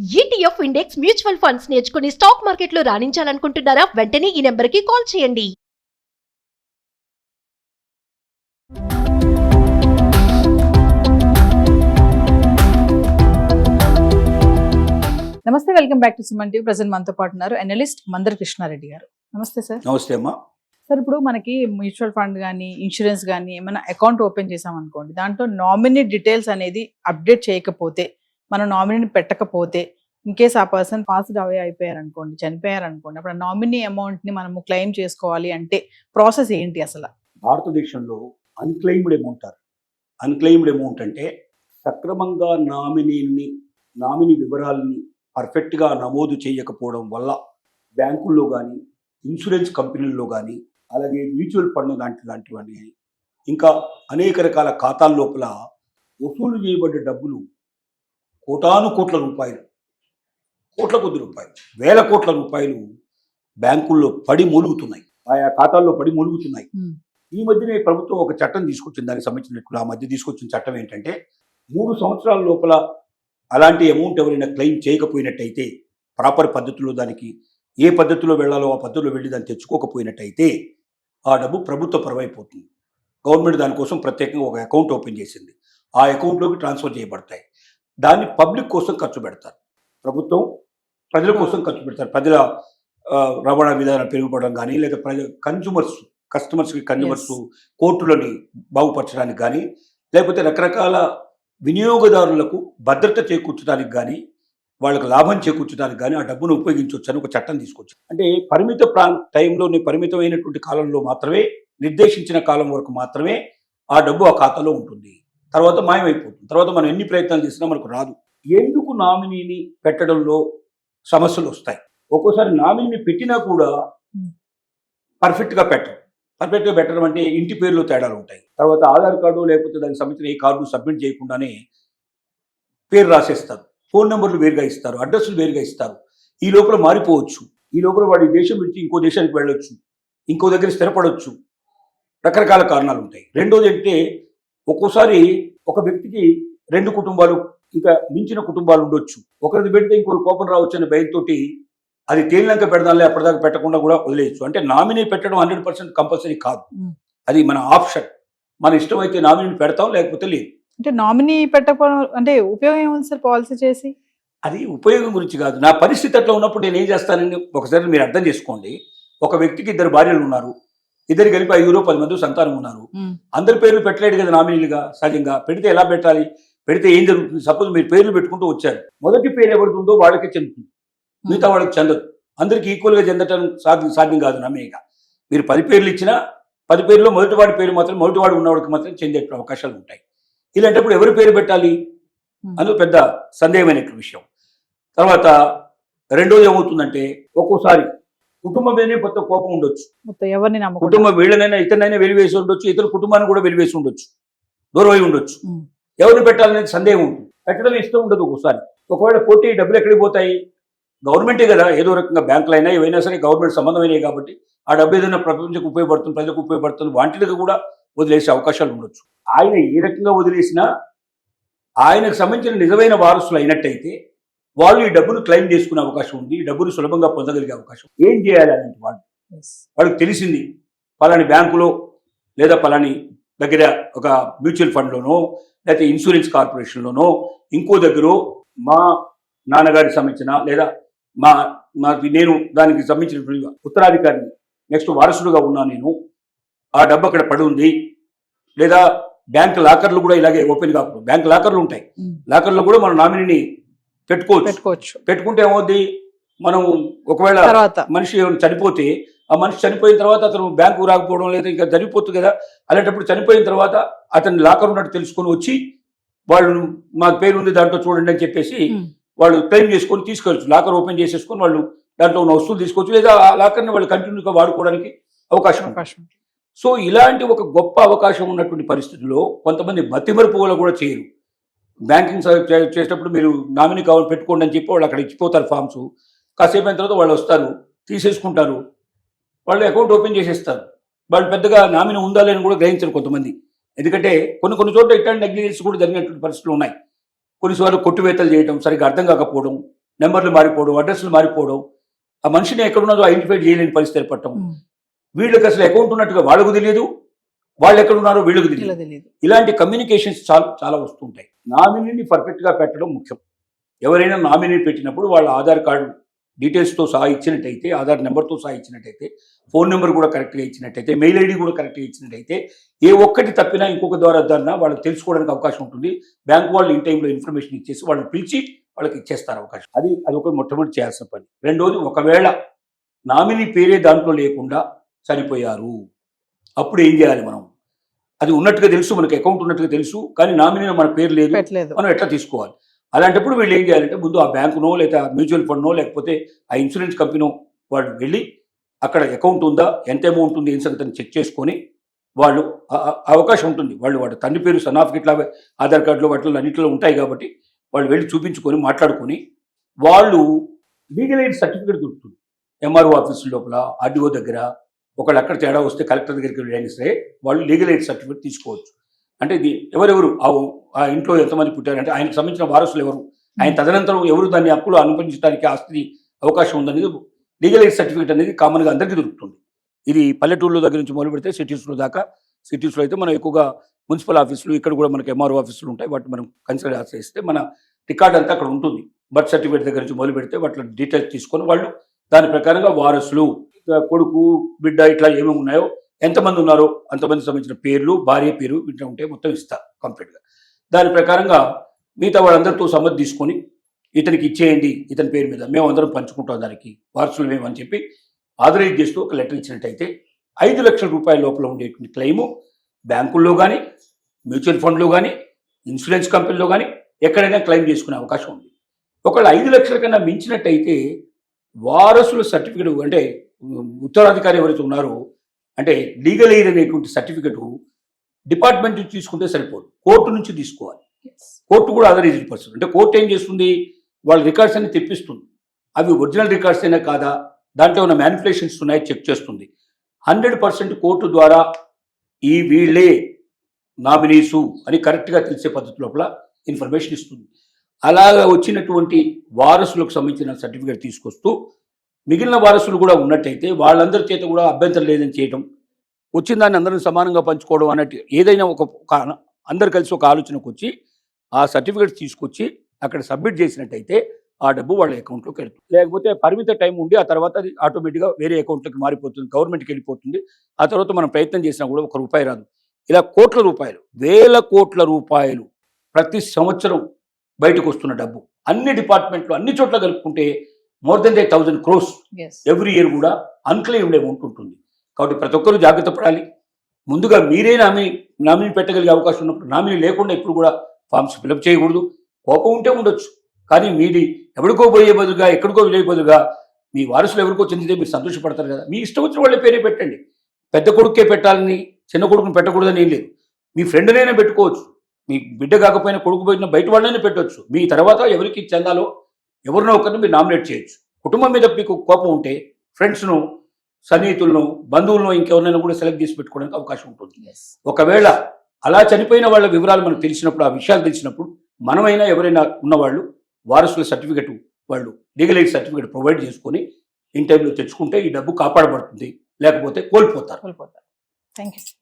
ETF index mutual funds నేర్చుకుని stock మార్కెట్లో రాణించాలనుకుంటున్నారా? వెంటనే ఈ నెంబర్కి కాల్ చేయండి. నమస్తే, welcome back to Suman TV. Present మనతో పాటు ఉన్నారు అనలిస్ట్ మందర్ కృష్ణారెడ్డి గారు. నమస్తే సార్. నమస్తే అమ్మా. సార్, ఇప్పుడు మనకి మ్యూచువల్ ఫండ్ కానీ ఇన్సూరెన్స్ కానీ ఏమైనా అకౌంట్ ఓపెన్ చేసామనుకోండి, దాంట్లో నామినీ డీటెయిల్స్ అనేది అప్డేట్ చేయకపోతే, మనం నామినీని పెట్టకపోతే, ఇన్ కేస్ ఆ పర్సన్ పాస్డ్ అవే అయిపోయారనుకోండి, చనిపోయారనుకోండి, అప్పుడు నామినీ అమౌంట్ని మనము క్లెయిమ్ చేసుకోవాలి అంటే ప్రాసెస్ ఏంటి అసలు? భారతదేశంలో అన్క్లెయిమ్డ్ అమౌంట్ అన్క్లెయిమ్డ్ అమౌంట్ అంటే సక్రమంగా నామినీ వివరాలని పర్ఫెక్ట్గా నమోదు చేయకపోవడం వల్ల బ్యాంకుల్లో కానీ ఇన్సూరెన్స్ కంపెనీల్లో కానీ అలాగే మ్యూచువల్ ఫండ్ లాంటివన్నీ ఇంకా అనేక రకాల ఖాతాల లోపల వసూలు చేయబడ్డ డబ్బులు కోట్ల రూపాయలు, కోట్ల కొద్ది రూపాయలు, వేల కోట్ల రూపాయలు బ్యాంకుల్లో పడి మూలుగుతున్నాయి, ఆయా ఖాతాల్లో పడి మూలుగుతున్నాయి. ఈ మధ్యనే ప్రభుత్వం ఒక చట్టం తీసుకొచ్చింది. దానికి సంబంధించినట్లు ఆ మధ్య తీసుకొచ్చిన చట్టం ఏంటంటే 3 సంవత్సరాల లోపల అలాంటి అమౌంట్ ఎవరైనా క్లెయిమ్ చేయకపోయినట్టయితే, ప్రాపర్ పద్ధతిలో దానికి ఏ పద్ధతిలో వెళ్ళాలో ఆ పద్ధతిలో వెళ్ళి దాన్ని తెచ్చుకోకపోయినట్టయితే ఆ డబ్బు ప్రభుత్వ పరమైపోతుంది. గవర్నమెంట్ దానికోసం ప్రత్యేకంగా ఒక అకౌంట్ ఓపెన్ చేసింది. ఆ అకౌంట్లోకి ట్రాన్స్ఫర్ చేయబడతాయి. దాన్ని పబ్లిక్ కోసం ఖర్చు పెడతారు. ప్రభుత్వం ప్రజల కోసం ఖర్చు పెడతారు. ప్రజల రవాణా విధానం పెరుగుపడడం కానీ, లేదా కస్టమర్స్కి కోర్టులని బాగుపరచడానికి కానీ, లేకపోతే రకరకాల వినియోగదారులకు భద్రత చేకూర్చడానికి కానీ, వాళ్ళకు లాభం చేకూర్చడానికి కానీ ఆ డబ్బును ఉపయోగించవచ్చు అని ఒక చట్టం తీసుకొచ్చారు. అంటే పరిమితమైనటువంటి కాలంలో మాత్రమే, నిర్దేశించిన కాలం వరకు మాత్రమే ఆ డబ్బు ఆ ఖాతాలో ఉంటుంది. తర్వాత మాయమైపోతుంది. తర్వాత మనం ఎన్ని ప్రయత్నాలు చేసినా మనకు రాదు. ఎందుకు నామినీని పెట్టడంలో సమస్యలు వస్తాయి? ఒక్కోసారి నామినీని పెట్టినా కూడా పర్ఫెక్ట్గా పెట్టడం అంటే ఇంటి పేర్లో తేడాలు ఉంటాయి. తర్వాత ఆధార్ కార్డు లేకపోతే దానికి సంబంధించిన ఏ కార్డు సబ్మిట్ చేయకుండానే పేరు రాసేస్తారు. ఫోన్ నెంబర్లు వేరుగా ఇస్తారు, అడ్రస్లు వేరుగా ఇస్తారు. ఈ లోపల మారిపోవచ్చు. ఈ లోపల వాడి దేశం నుంచి ఇంకో దేశానికి వెళ్ళొచ్చు, ఇంకో దగ్గర స్థిరపడవచ్చు. రకరకాల కారణాలు ఉంటాయి. రెండోది అంటే ఒక్కోసారి ఒక వ్యక్తికి 2 కుటుంబాలు ఇంకా మించిన కుటుంబాలు ఉండొచ్చు. ఒకరిది పెడితే ఇంకొకరు కోపం రావచ్చు అనే భయంతో అది తేలినాక పెడదాంలే, అప్పటిదాకా పెట్టకుండా కూడా వదిలేయచ్చు. అంటే నామినీ పెట్టడం 100% కంపల్సరీ కాదు. అది మన ఆప్షన్. మన ఇష్టం అయితే నామినీని పెడతాం, లేకపోతే లేదు. అంటే నామినీ పెట్టకపోవడం అంటే ఉపయోగం ఏముంది సార్ పాలసీ చేసి? అది ఉపయోగం గురించి కాదు. నా పరిస్థితి అట్లా ఉన్నప్పుడు నేను ఏం చేస్తానని ఒకసారి మీరు అర్థం చేసుకోండి. ఒక వ్యక్తికి 2 భార్యలు ఉన్నారు. ఇద్దరు కలిపి 5-10 మంది సంతానం ఉన్నారు. అందరి పేర్లు పెట్టలేడు కదా నామినీలుగా. సహజంగా పెడితే ఎలా పెట్టాలి? పెడితే ఏం జరుగుతుంది? సపోజ్ మీరు పేర్లు పెట్టుకుంటూ వచ్చారు, మొదటి పేరు ఎవరితుందో వాళ్ళకే చెందుతుంది, మిగతా వాళ్ళకి చెందదు. అందరికి ఈక్వల్గా చెందటం సాధ్యం కాదు. నామినీగా మీరు 10 పేర్లు ఇచ్చినా 10 పేర్లో మొదటివాడి పేరు మాత్రం మొదటివాడు ఉన్నవాడికి మాత్రం చెందే అవకాశాలు ఉంటాయి. ఇలాంటప్పుడు ఎవరి పేరు పెట్టాలి అందులో పెద్ద సందేహమైన విషయం. తర్వాత రెండోది ఏమవుతుందంటే, ఒక్కోసారి కుటుంబం మీదనే కొత్త కోపం ఉండొచ్చు. కుటుంబం వీళ్ళనైనా ఇతనైనా వెలివేసి ఉండొచ్చు, ఇతర కుటుంబాన్ని కూడా వెలివేసి ఉండొచ్చు, దూరం అయి ఉండొచ్చు. ఎవరిని పెట్టాలనేది సందేహం ఉంటుంది. పెట్టడం ఇష్టం ఉండదు. ఒక్కోసారి ఒకవేళ పోతే ఈ డబ్బులు ఎక్కడికి పోతాయి? గవర్నమెంటే కదా, ఏదో రకంగా బ్యాంకులు అయినా ఏవైనా సరే గవర్నమెంట్ సంబంధమైనవి కాబట్టి ఆ డబ్బు ఏదైనా ప్రపంచకు ఉపయోగపడుతుంది, ప్రజలకు ఉపయోగపడుతుంది, వాటికి కూడా వదిలేసే అవకాశాలు ఉండొచ్చు. ఆయన ఏ రకంగా వదిలేసినా ఆయనకు సంబంధించిన నిజమైన వారసులు అయినట్టయితే వాళ్ళు ఈ డబ్బును క్లెయిమ్ చేసుకునే అవకాశం ఉంది. ఈ డబ్బును సులభంగా పొందగలిగే అవకాశం. ఏం చేయాలి అలాంటి వాళ్ళకి తెలిసింది పలాని బ్యాంకులో లేదా పలాని దగ్గర ఒక మ్యూచువల్ ఫండ్లోనో లేకపోతే ఇన్సూరెన్స్ కార్పొరేషన్లోనో ఇంకో దగ్గర మా నాన్నగారికి సంబంధించిన లేదా నేను దానికి సంబంధించిన ఉత్తరాధికారిని, నెక్స్ట్ వారసుడుగా ఉన్నా నేను, ఆ డబ్బు అక్కడ పడి ఉంది. లేదా బ్యాంక్ లాకర్లు కూడా ఇలాగే ఓపెన్ కాకుండా బ్యాంక్ లాకర్లు ఉంటాయి. లాకర్లో కూడా మనం నామినీని పెట్టుకోవచ్చు. పెట్టుకుంటే ఏమవుద్ది, మనం ఒకవేళ మనిషి చనిపోతే ఆ మనిషి చనిపోయిన తర్వాత అతను బ్యాంకు రాకపోవడం లేదా ఇంకా జరిగిపోతుంది కదా. అలాంటప్పుడు చనిపోయిన తర్వాత అతని లాకర్ ఉన్నట్టు తెలుసుకొని వచ్చి వాళ్ళు మా పేరు ఉంది దాంట్లో చూడండి అని చెప్పేసి వాళ్ళు క్లెయిమ్ చేసుకొని తీసుకెళ్ళచ్చు. లాకర్ ఓపెన్ చేసేసుకొని వాళ్ళు దాంట్లో ఉన్న వస్తువులు తీసుకోవచ్చు, లేదా ఆ లాకర్ని వాళ్ళు కంటిన్యూగా వాడుకోవడానికి అవకాశం. సో ఇలాంటి ఒక గొప్ప అవకాశం ఉన్నటువంటి పరిస్థితుల్లో కొంతమంది మతిమరుపు వల్ల కూడా చేయరు. బ్యాంకింగ్ చేసేటప్పుడు మీరు నామినీ కావాలి పెట్టుకోండి అని చెప్పి వాళ్ళు అక్కడ ఇచ్చిపోతారు ఫామ్స్. కాసేపు అయిన తర్వాత వాళ్ళు వస్తారు, తీసేసుకుంటారు, వాళ్ళు అకౌంట్ ఓపెన్ చేసేస్తారు. వాళ్ళు పెద్దగా నామినీ ఉందా లేని కూడా గ్రహించరు కొంతమంది. ఎందుకంటే కొన్ని చోట్ల ఇట్లాంటి నెగ్లిజెన్స్ కూడా జరిగినటువంటి పరిస్థితులు ఉన్నాయి. కొన్నిసార్లు కొట్టువేతలు చేయడం, సరిగ్గా అర్థం కాకపోవడం, నెంబర్లు మారిపోవడం, అడ్రస్లు మారిపోవడం, ఆ మనిషిని ఎక్కడున్నదో ఐడెంటిఫై చేయలేని పరిస్థితి ఏర్పడటం, వీళ్ళకి అసలు అకౌంట్ ఉన్నట్టుగా వాళ్ళకు తెలియదు, వాళ్ళు ఎక్కడున్నారో వీళ్ళకు తెలియదు. తెలియదు. ఇలాంటి కమ్యూనికేషన్స్ చాలా వస్తుంటాయి. నామినీని పర్ఫెక్ట్గా పెట్టడం ముఖ్యం. ఎవరైనా నామినీ పెట్టినప్పుడు వాళ్ళ ఆధార్ కార్డు డీటెయిల్స్తో సహా ఇచ్చినట్టయితే, ఆధార్ నెంబర్తో సహా ఇచ్చినట్టయితే, ఫోన్ నెంబర్ కూడా కరెక్ట్గా ఇచ్చినట్టయితే, మెయిల్ ఐడి కూడా కరెక్ట్గా ఇచ్చినట్టయితే, ఏ ఒక్కటి తప్పినా ఇంకొక ద్వారా వాళ్ళకి తెలుసుకోవడానికి అవకాశం ఉంటుంది. బ్యాంక్ వాళ్ళు ఇన్ టైంలో ఇన్ఫర్మేషన్ ఇచ్చేసి వాళ్ళని పిలిచి వాళ్ళకి ఇచ్చేస్తారు అవకాశం. అది ఒక మొట్టమొదటి చేయాల్సిన పని. రెండోది, ఒకవేళ నామినీ పేరే దాంట్లో లేకుండా చనిపోయారు, అప్పుడు ఏం చేయాలి మనం? అది ఉన్నట్టుగా తెలుసు, మనకి అకౌంట్ ఉన్నట్టుగా తెలుసు, కానీ నామినీలో మన పేరు లేదు, మనం ఎట్లా తీసుకోవాలి? అలాంటప్పుడు వీళ్ళు ఏం చేయాలంటే, ముందు ఆ బ్యాంకునో లేదా మ్యూచువల్ ఫండ్నో లేకపోతే ఆ ఇన్సూరెన్స్ కంపెనీనో వాళ్ళు వెళ్ళి అక్కడ అకౌంట్ ఉందా, ఎంత అమౌంట్ ఉంది, ఏం సంగతి చెక్ చేసుకొని వాళ్ళు అవకాశం ఉంటుంది. వాళ్ళ తండ్రి పేరు సర్టిఫికెట్లా ఆధార్ కార్డులో వాటిలో అన్నింటిలో ఉంటాయి కాబట్టి వాళ్ళు వెళ్ళి చూపించుకొని మాట్లాడుకొని వాళ్ళు లీగల్ ఎయిడ్ సర్టిఫికేట్ దొరుకుతుంది ఎంఆర్ఓ ఆఫీసు లోపల, ఆర్డీఓ దగ్గర. ఒకళ్ళు అక్కడ తేడా వస్తే కలెక్టర్ దగ్గరికి వెళ్ళైనా సరే వాళ్ళు లీగల్ ఎయిడ్ సర్టిఫికేట్ తీసుకోవచ్చు. అంటే ఇది ఎవరెవరు ఆ ఇంట్లో ఎంతమంది పుట్టారంటే ఆయనకు సంబంధించిన వారసులు ఎవరు, ఆయన తదనంతరం ఎవరు దాన్ని హక్కులు అనుభవించడానికి ఆస్తి అవకాశం ఉందనేది లీగల్ ఎయిడ్ సర్టిఫికేట్ అనేది కామన్గా అందరికీ దొరుకుతుంది. ఇది పల్లెటూళ్ళ దగ్గర నుంచి మొదలు పెడితే సిటీస్లో దాకా. సిటీస్లో అయితే మనం ఎక్కువగా మున్సిపల్ ఆఫీసులు, ఇక్కడ కూడా మనకి ఎంఆర్ఓ ఆఫీసులు ఉంటాయి, వాటిని మనం కన్సిడర్ ఆశ్రయిస్తే మన రికార్డ్ అంతా అక్కడ ఉంటుంది. బర్త్ సర్టిఫికేట్ దగ్గర నుంచి మొదలు పెడితే వాటి డీటెయిల్స్ తీసుకొని వాళ్ళు దాని ప్రకారంగా వారసులు, కొడుకు, బిడ్డ ఇట్లా ఏమేమి ఉన్నాయో, ఎంతమంది ఉన్నారో అంతమంది సంబంధించిన పేర్లు, భార్య పేరు ఇట్లా ఉంటే మొత్తం ఇస్తారు కంప్లీట్గా. దాని ప్రకారంగా మిగతా వాళ్ళందరితో సమ్మతి తీసుకొని ఇతనికి ఇచ్చేయండి, ఇతని పేరు మీద మేము అందరం పంచుకుంటాం, దానికి వారసులు మేమని చెప్పి ఆథరైజ్ చేస్తూ ఒక లెటర్ ఇచ్చినట్టయితే 5 లక్షల రూపాయల లోపల ఉండేటువంటి క్లెయిము బ్యాంకుల్లో కానీ, మ్యూచువల్ ఫండ్లో కానీ, ఇన్సూరెన్స్ కంపెనీలో కానీ ఎక్కడైనా క్లెయిమ్ చేసుకునే అవకాశం ఉంది. ఒకవేళ 5 లక్షల కన్నా మించినట్టయితే వారసుల సర్టిఫికెట్, అంటే ఉత్తరాధికారి ఎవరైతే ఉన్నారో, అంటే లీగల్ ఎయిడ్ అనేటువంటి సర్టిఫికెట్ డిపార్ట్మెంట్ నుంచి తీసుకుంటే సరిపోదు, కోర్టు నుంచి తీసుకోవాలి. కోర్టు కూడా ఆథరైజ్డ్ పర్సన్. అంటే కోర్టు ఏం చేస్తుంది, వాళ్ళ రికార్డ్స్ అన్ని తెప్పిస్తుంది. అవి ఒరిజినల్ రికార్డ్స్ అయినా కాదా, దాంట్లో ఉన్న మ్యానిపులేషన్స్ ఉన్నాయి చెక్ చేస్తుంది. 100% కోర్టు ద్వారా ఈ వీళ్ళే నామినీసు అని కరెక్ట్గా తెలిసే పద్ధతి లోపల ఇన్ఫర్మేషన్ ఇస్తుంది. అలాగా వచ్చినటువంటి వారసులకు సంబంధించిన సర్టిఫికేట్ తీసుకొస్తూ మిగిలిన వారసులు కూడా ఉన్నట్టయితే వాళ్ళందరి చేత కూడా అభ్యంతరం లేదని చేయటం, వచ్చిన దాన్ని అందరిని సమానంగా పంచుకోవడం అన్నట్టు ఏదైనా అందరు కలిసి ఒక ఆలోచనకు వచ్చి ఆ సర్టిఫికేట్ తీసుకొచ్చి అక్కడ సబ్మిట్ చేసినట్టయితే ఆ డబ్బు వాళ్ళ అకౌంట్లోకి వెళ్తుంది. లేకపోతే పరిమిత టైం ఉండి ఆ తర్వాత అది ఆటోమేటిక్గా వేరే అకౌంట్లోకి మారిపోతుంది, గవర్నమెంట్కి వెళ్ళిపోతుంది. ఆ తర్వాత మనం ప్రయత్నం చేసినా కూడా ₹1 రాదు. ఇలా కోట్ల రూపాయలు, వేల కోట్ల రూపాయలు ప్రతి సంవత్సరం బయటకు వస్తున్న డబ్బు అన్ని డిపార్ట్మెంట్లో అన్ని చోట్ల కలుపుకుంటే more than 1,000 crores every year కూడా అన్క్లెయిమ్డ్ అమౌంట్ ఉంటుంది. కాబట్టి ప్రతి ఒక్కరూ జాగ్రత్త పడాలి. ముందుగా మీరే నామినీ పెట్టగలిగే అవకాశం ఉన్నప్పుడు, నామినీ లేకుండా ఇప్పుడు కూడా ఫామ్స్ ఫిలప్ చేయకూడదు. కోపం ఉంటే ఉండొచ్చు, కానీ మీది ఎవరికో పోయే బదులుగా, ఎక్కడికో వెళ్ళే బదులుగా మీ వారసులు ఎవరికో చెందితే మీరు సంతోషపడతారు కదా. మీ ఇష్టం వచ్చిన వాళ్ళ పేరే పెట్టండి. పెద్ద కొడుకే పెట్టాలని, చిన్న కొడుకుని పెట్టకూడదని ఏం లేదు. మీ ఫ్రెండ్నైనా పెట్టుకోవచ్చు, మీ బిడ్డ కాకపోయినా కొడుకు పోయిన బయట వాళ్ళైనా పెట్టవచ్చు. మీ తర్వాత ఎవరికి చెందాలో ఎవరినో ఒకరిని మీరు నామినేట్ చేయొచ్చు. కుటుంబం మీద మీకు కోపం ఉంటే ఫ్రెండ్స్ను, సన్నిహితులను, బంధువులను, ఇంకెవరినైనా కూడా సెలెక్ట్ చేసి పెట్టుకోవడానికి అవకాశం ఉంటుంది. ఒకవేళ అలా చనిపోయిన వాళ్ళ వివరాలు మనకు తెలిసినప్పుడు, ఆ విషయాలు తెలిసినప్పుడు, మనమైనా ఎవరైనా ఉన్నవాళ్ళు వారసుల సర్టిఫికెట్, వాళ్ళు లీగల్ ఎయిడ్ సర్టిఫికెట్ ప్రొవైడ్ చేసుకొని ఇన్ టైంలో తెచ్చుకుంటే ఈ డబ్బు కాపాడబడుతుంది. లేకపోతే కోల్పోతారు. Thank you.